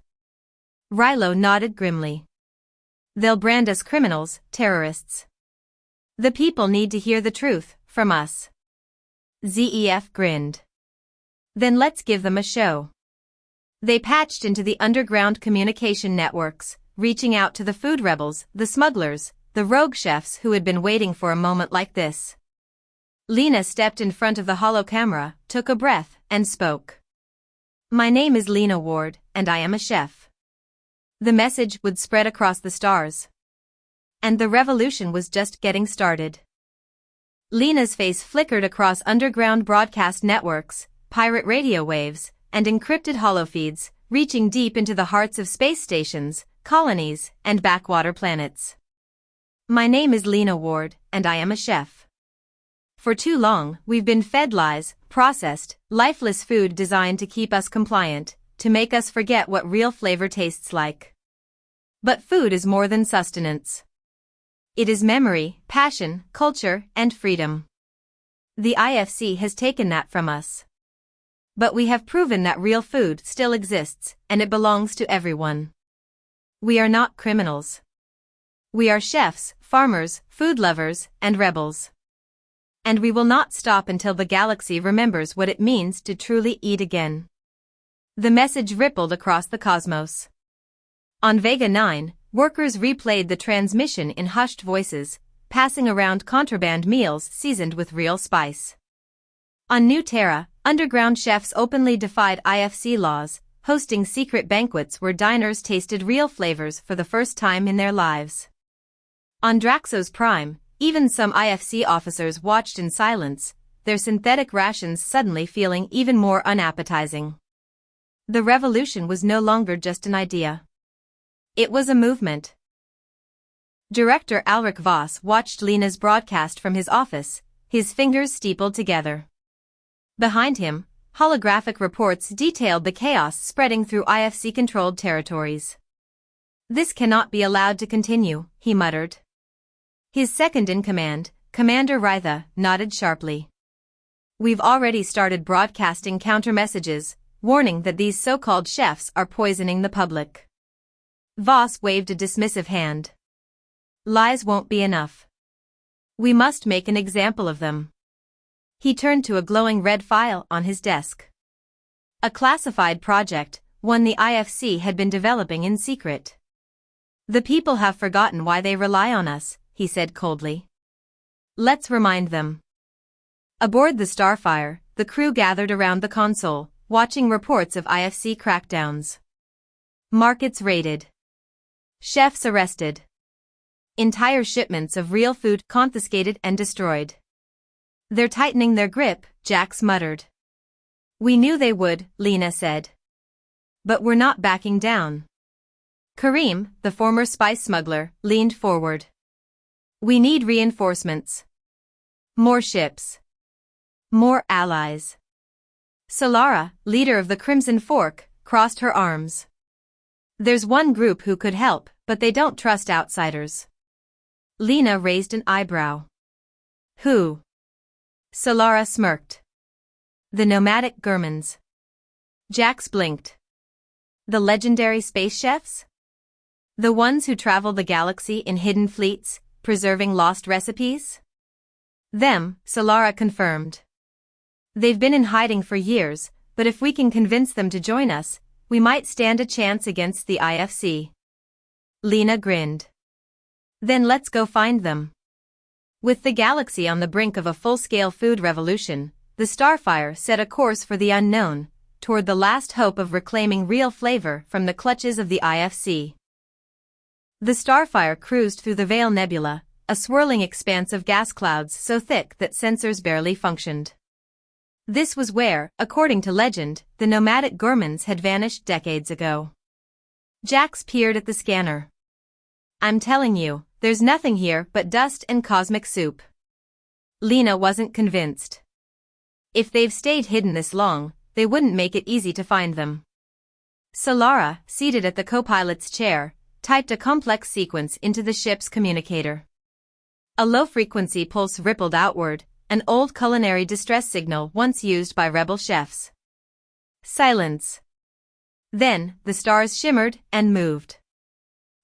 Rilo nodded grimly. They'll brand us criminals, terrorists. The people need to hear the truth, from us. ZEF grinned. Then let's give them a show. They patched into the underground communication networks, reaching out to the food rebels, the smugglers, the rogue chefs who had been waiting for a moment like this. Lina stepped in front of the hollow camera, took a breath, and spoke. My name is Lina Ward, and I am a chef. The message would spread across the stars. And the revolution was just getting started. Lina's face flickered across underground broadcast networks, pirate radio waves, and encrypted holofeeds, reaching deep into the hearts of space stations, colonies, and backwater planets. My name is Lina Ward, and I am a chef. For too long, we've been fed lies, processed, lifeless food designed to keep us compliant, to make us forget what real flavor tastes like. But food is more than sustenance. It is memory, passion, culture, and freedom. The IFC has taken that from us. But we have proven that real food still exists, and it belongs to everyone. We are not criminals. We are chefs, farmers, food lovers, and rebels. And we will not stop until the galaxy remembers what it means to truly eat again. The message rippled across the cosmos. On Vega 9, workers replayed the transmission in hushed voices, passing around contraband meals seasoned with real spice. On New Terra, underground chefs openly defied IFC laws, hosting secret banquets where diners tasted real flavors for the first time in their lives. On Draxos Prime, even some IFC officers watched in silence, their synthetic rations suddenly feeling even more unappetizing. The revolution was no longer just an idea. It was a movement. Director Alric Voss watched Lina's broadcast from his office, his fingers steepled together. Behind him, holographic reports detailed the chaos spreading through IFC-controlled territories. This cannot be allowed to continue, he muttered. His second-in-command, Commander Rytha, nodded sharply. We've already started broadcasting counter-messages, warning that these so-called chefs are poisoning the public. Voss waved a dismissive hand. Lies won't be enough. We must make an example of them. He turned to a glowing red file on his desk. A classified project, one the IFC had been developing in secret. The people have forgotten why they rely on us, he said coldly. Let's remind them. Aboard the Starfire, the crew gathered around the console, watching reports of IFC crackdowns. Markets raided. Chefs arrested. Entire shipments of real food confiscated and destroyed. They're tightening their grip, Jax muttered. We knew they would, Lina said. But we're not backing down. Kareem, the former spice smuggler, leaned forward. We need reinforcements. More ships. More allies. Solara, leader of the Crimson Fork, crossed her arms. There's one group who could help, but they don't trust outsiders. Lina raised an eyebrow. Who? Solara smirked. The nomadic Gurmans. Jax blinked. The legendary space chefs? The ones who travel the galaxy in hidden fleets, preserving lost recipes? Them, Solara confirmed. They've been in hiding for years, but if we can convince them to join us, we might stand a chance against the IFC. Lina grinned. Then let's go find them. With the galaxy on the brink of a full-scale food revolution, the Starfire set a course for the unknown, toward the last hope of reclaiming real flavor from the clutches of the IFC. The Starfire cruised through the Veil Nebula, a swirling expanse of gas clouds so thick that sensors barely functioned. This was where, according to legend, the nomadic Gurmans had vanished decades ago. Jax peered at the scanner. I'm telling you, there's nothing here but dust and cosmic soup. Lina wasn't convinced. If they've stayed hidden this long, they wouldn't make it easy to find them. Solara, seated at the co-pilot's chair, typed a complex sequence into the ship's communicator. A low-frequency pulse rippled outward, an old culinary distress signal once used by rebel chefs. Silence. Then, the stars shimmered and moved.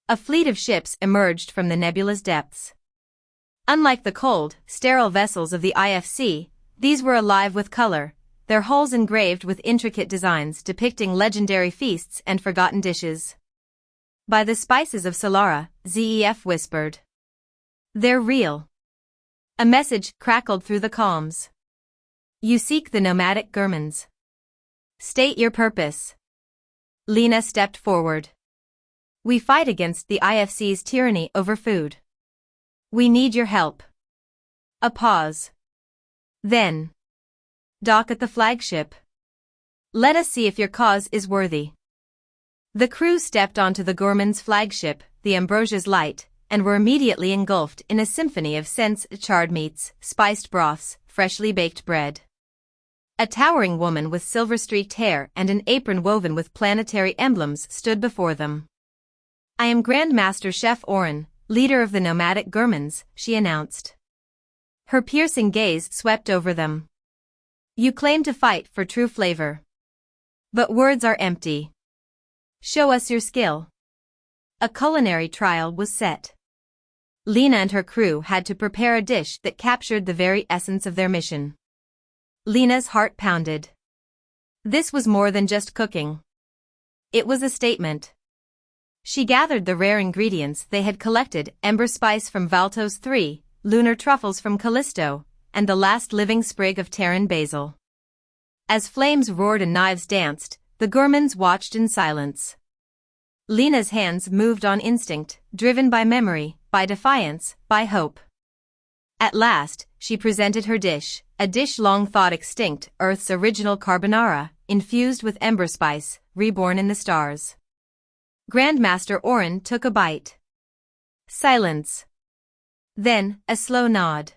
A fleet of ships emerged from the nebula's depths. Unlike the cold, sterile vessels of the IFC, these were alive with color, their hulls engraved with intricate designs depicting legendary feasts and forgotten dishes. By the spices of Solara, ZEF whispered. They're real. A message crackled through the calms. You seek the nomadic Gurmans. State your purpose. Lina stepped forward. We fight against the IFC's tyranny over food. We need your help. A pause. Then. Dock at the flagship. Let us see if your cause is worthy. The crew stepped onto the Gurman's flagship, the Ambrosia's Light, and were immediately engulfed in a symphony of scents: charred meats, spiced broths, freshly baked bread. A towering woman with silver-streaked hair and an apron woven with planetary emblems stood before them. I am Grand Master Chef Oren, leader of the nomadic Gurmans, she announced. Her piercing gaze swept over them. You claim to fight for true flavor. But words are empty. Show us your skill. A culinary trial was set. Lina and her crew had to prepare a dish that captured the very essence of their mission. Lina's heart pounded. This was more than just cooking. It was a statement. She gathered the rare ingredients they had collected: ember spice from Valtos 3, lunar truffles from Callisto, and the last living sprig of Terran basil. As flames roared and knives danced, the Gurmans watched in silence. Lina's hands moved on instinct, driven by memory, by defiance, by hope. At last, she presented her dish, a dish long thought extinct, Earth's original carbonara, infused with ember spice, reborn in the stars. Grandmaster Oren took a bite. Silence. Then, a slow nod.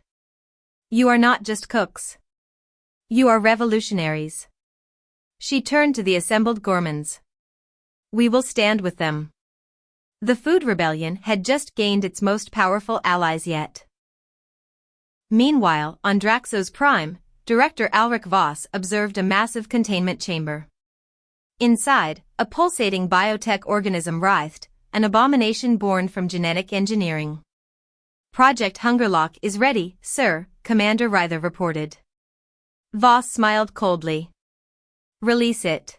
You are not just cooks. You are revolutionaries. She turned to the assembled Gurmans. We will stand with them. The food rebellion had just gained its most powerful allies yet. Meanwhile, on Draxos Prime, Director Alric Voss observed a massive containment chamber. Inside, a pulsating biotech organism writhed, an abomination born from genetic engineering. Project Hungerlock is ready, sir, Commander Ryther reported. Voss smiled coldly. Release it.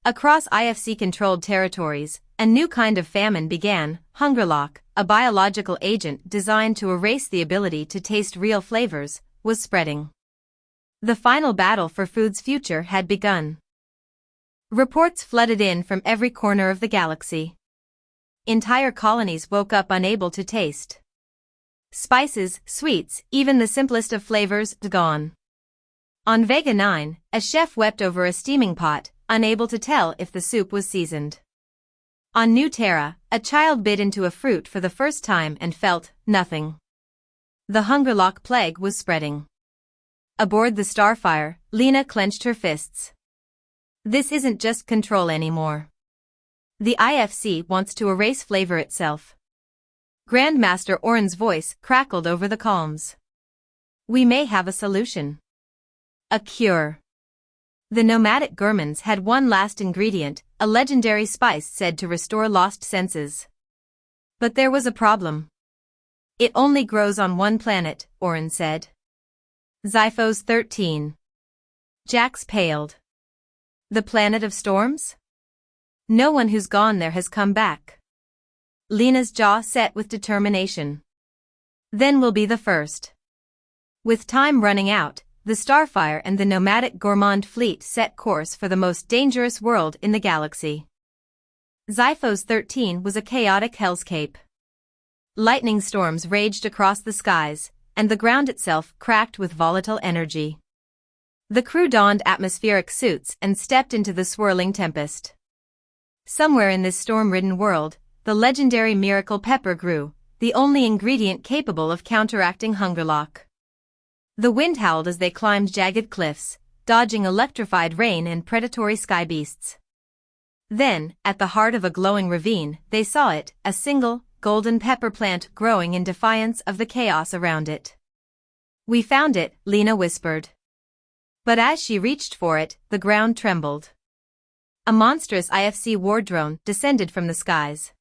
Across IFC-controlled territories, a new kind of famine began: Hungerlock, a biological agent designed to erase the ability to taste real flavors, was spreading. The final battle for food's future had begun. Reports flooded in from every corner of the galaxy. Entire colonies woke up unable to taste. Spices, sweets, even the simplest of flavors, gone. On Vega 9, a chef wept over a steaming pot, unable to tell if the soup was seasoned. On New Terra, a child bit into a fruit for the first time and felt nothing. The Hungerlock plague was spreading. Aboard the Starfire, Lina clenched her fists. This isn't just control anymore. The IFC wants to erase flavor itself. Grandmaster Oren's voice crackled over the calms. We may have a solution. A cure. The nomadic Gurmans had one last ingredient, a legendary spice said to restore lost senses. But there was a problem. It only grows on one planet, Oren said. Xiphos 13. Jax paled. The planet of storms? No one who's gone there has come back. Lina's jaw set with determination. Then we'll be the first. With time running out, the Starfire and the nomadic Gourmand fleet set course for the most dangerous world in the galaxy. Xiphos 13 was a chaotic hellscape. Lightning storms raged across the skies, and the ground itself cracked with volatile energy. The crew donned atmospheric suits and stepped into the swirling tempest. Somewhere in this storm-ridden world, the legendary miracle pepper grew, the only ingredient capable of counteracting Hungerlock. The wind howled as they climbed jagged cliffs, dodging electrified rain and predatory sky beasts. Then, at the heart of a glowing ravine, they saw it, a single, golden pepper plant growing in defiance of the chaos around it. We found it, Lina whispered. But as she reached for it, the ground trembled. A monstrous IFC war drone descended from the skies.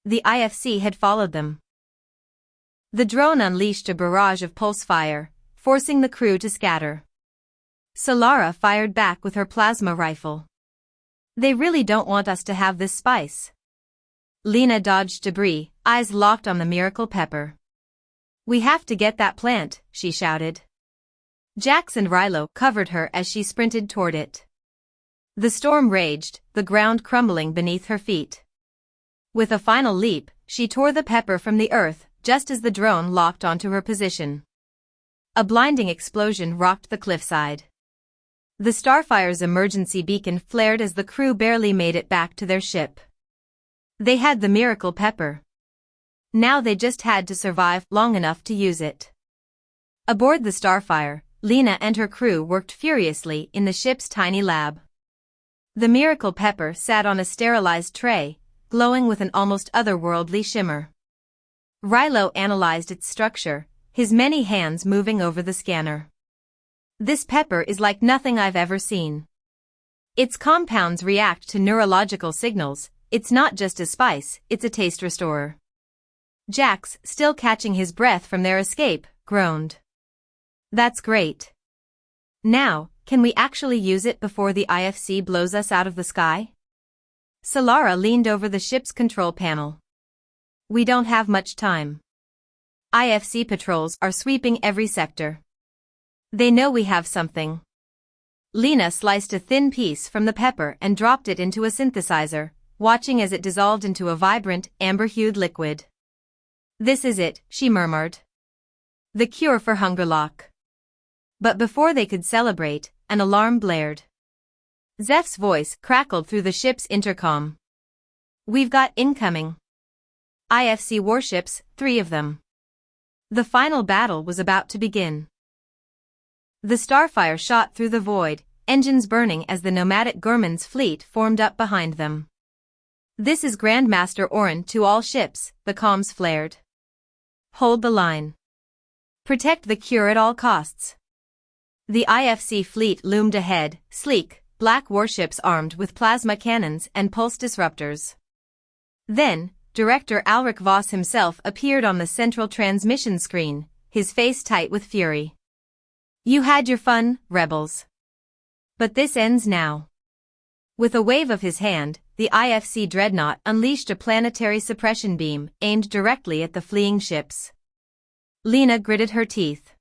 The IFC had followed them. The drone unleashed a barrage of pulse fire, forcing the crew to scatter. Solara fired back with her plasma rifle. They really don't want us to have this spice. Lina dodged debris, eyes locked on the miracle pepper. We have to get that plant, she shouted. Jax and Rilo covered her as she sprinted toward it. The storm raged, the ground crumbling beneath her feet. With a final leap, she tore the pepper from the earth, just as the drone locked onto her position. A blinding explosion rocked the cliffside. The Starfire's emergency beacon flared as the crew barely made it back to their ship. They had the miracle pepper. Now they just had to survive long enough to use it. Aboard the Starfire, Lina and her crew worked furiously in the ship's tiny lab. The miracle pepper sat on a sterilized tray, glowing with an almost otherworldly shimmer. Rilo analyzed its structure, his many hands moving over the scanner. This pepper is like nothing I've ever seen. Its compounds react to neurological signals. It's not just a spice, it's a taste restorer. Jax, still catching his breath from their escape, groaned. That's great. Now, can we actually use it before the IFC blows us out of the sky? Solara leaned over the ship's control panel. We don't have much time. IFC patrols are sweeping every sector. They know we have something. Lina sliced a thin piece from the pepper and dropped it into a synthesizer, watching as it dissolved into a vibrant, amber-hued liquid. This is it, she murmured. The cure for Hungerlock. But before they could celebrate, an alarm blared. Zeph's voice crackled through the ship's intercom. We've got incoming. IFC warships, 3 of them. The final battle was about to begin. The Starfire shot through the void, engines burning as the nomadic Gurman's fleet formed up behind them. This is Grandmaster Orin to all ships, the comms flared. Hold the line. Protect the cure at all costs. The IFC fleet loomed ahead, sleek, black warships armed with plasma cannons and pulse disruptors. Then, Director Alric Voss himself appeared on the central transmission screen, his face tight with fury. You had your fun, rebels. But this ends now. With a wave of his hand, the IFC dreadnought unleashed a planetary suppression beam aimed directly at the fleeing ships. Lina gritted her teeth.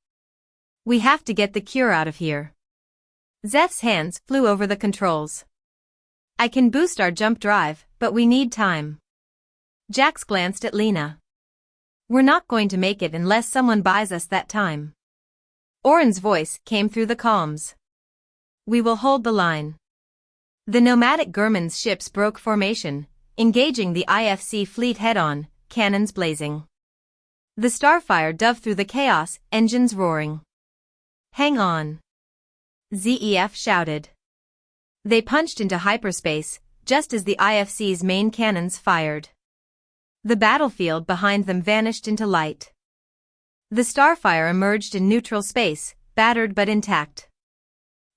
We have to get the cure out of here. Zeph's hands flew over the controls. I can boost our jump drive, but we need time. Jax glanced at Lina. We're not going to make it unless someone buys us that time. Orin's voice came through the comms. We will hold the line. The nomadic Gurman's ships broke formation, engaging the IFC fleet head-on, cannons blazing. The Starfire dove through the chaos, engines roaring. Hang on. Zef shouted. They punched into hyperspace, just as the IFC's main cannons fired. The battlefield behind them vanished into light. The Starfire emerged in neutral space, battered but intact.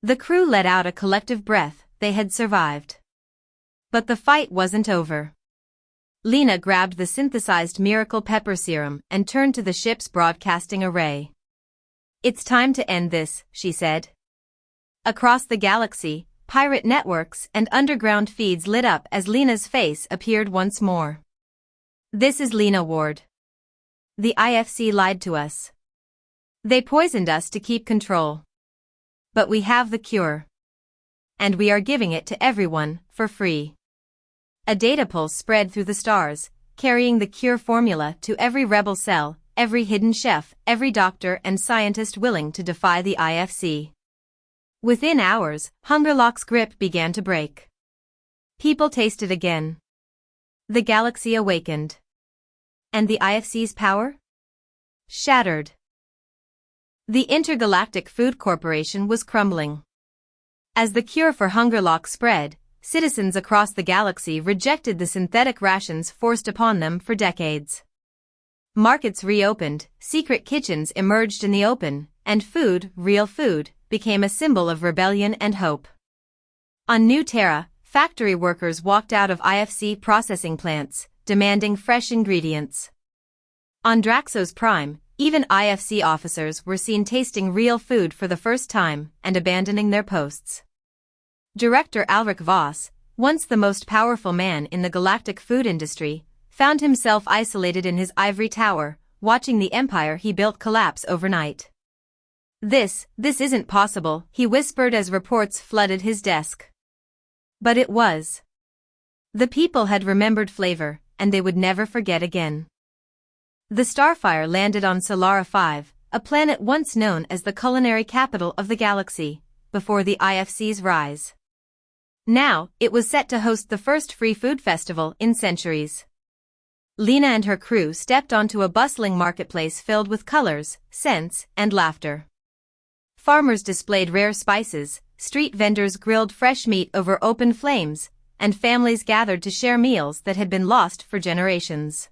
The crew let out a collective breath, they had survived. But the fight wasn't over. Lina grabbed the synthesized miracle pepper serum and turned to the ship's broadcasting array. It's time to end this, she said. Across the galaxy, pirate networks and underground feeds lit up as Lina's face appeared once more. This is Lina Ward. The IFC lied to us. They poisoned us to keep control. But we have the cure. And we are giving it to everyone, for free. A data pulse spread through the stars, carrying the cure formula to every rebel cell, every hidden chef, every doctor and scientist willing to defy the IFC. Within hours, Hungerlock's grip began to break. People tasted again. The galaxy awakened. And the IFC's power? Shattered. The Intergalactic Food Corporation was crumbling. As the cure for Hungerlock spread, citizens across the galaxy rejected the synthetic rations forced upon them for decades. Markets reopened, secret kitchens emerged in the open, and food, real food, became a symbol of rebellion and hope. On New Terra, factory workers walked out of IFC processing plants, demanding fresh ingredients. On Draxos Prime, even IFC officers were seen tasting real food for the first time and abandoning their posts. Director Alric Voss, once the most powerful man in the galactic food industry, found himself isolated in his ivory tower, watching the empire he built collapse overnight. This isn't possible, he whispered as reports flooded his desk. But it was. The people had remembered flavor, and they would never forget again. The Starfire landed on Solara 5, a planet once known as the culinary capital of the galaxy, before the IFC's rise. Now, it was set to host the first free food festival in centuries. Lina and her crew stepped onto a bustling marketplace filled with colors, scents, and laughter. Farmers displayed rare spices, street vendors grilled fresh meat over open flames, and families gathered to share meals that had been lost for generations.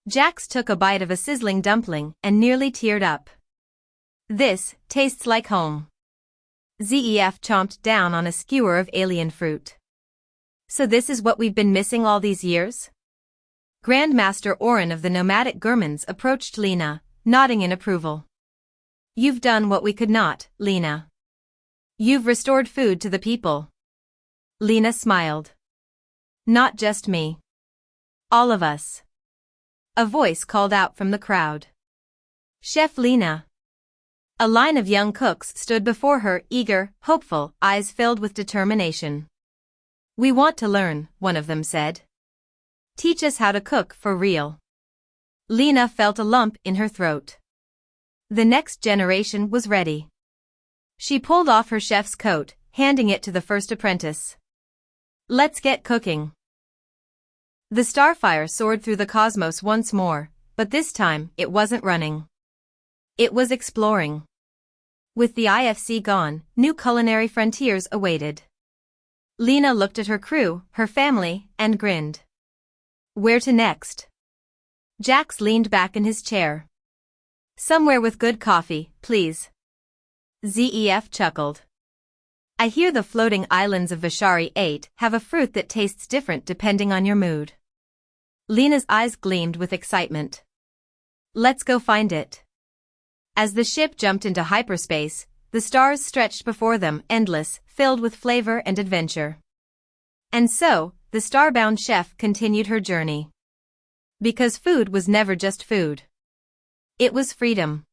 Jax took a bite of a sizzling dumpling and nearly teared up. This tastes like home. Zef chomped down on a skewer of alien fruit. So this is what we've been missing all these years? Grandmaster Orin of the nomadic Gurmans approached Lina, nodding in approval. You've done what we could not, Lina. You've restored food to the people. Lina smiled. Not just me. All of us. A voice called out from the crowd. Chef Lina. A line of young cooks stood before her, eager, hopeful, eyes filled with determination. We want to learn, one of them said. Teach us how to cook for real. Lina felt a lump in her throat. The next generation was ready. She pulled off her chef's coat, handing it to the first apprentice. Let's get cooking. The Starfire soared through the cosmos once more, but this time it wasn't running. It was exploring. With the IFC gone, new culinary frontiers awaited. Lina looked at her crew, her family, and grinned. Where to next? Jax leaned back in his chair. Somewhere with good coffee, please. Zef chuckled. I hear the floating islands of Vishari 8 have a fruit that tastes different depending on your mood. Lina's eyes gleamed with excitement. Let's go find it. As the ship jumped into hyperspace, the stars stretched before them, endless, filled with flavor and adventure. And so, the Starbound chef continued her journey. Because food was never just food. It was freedom.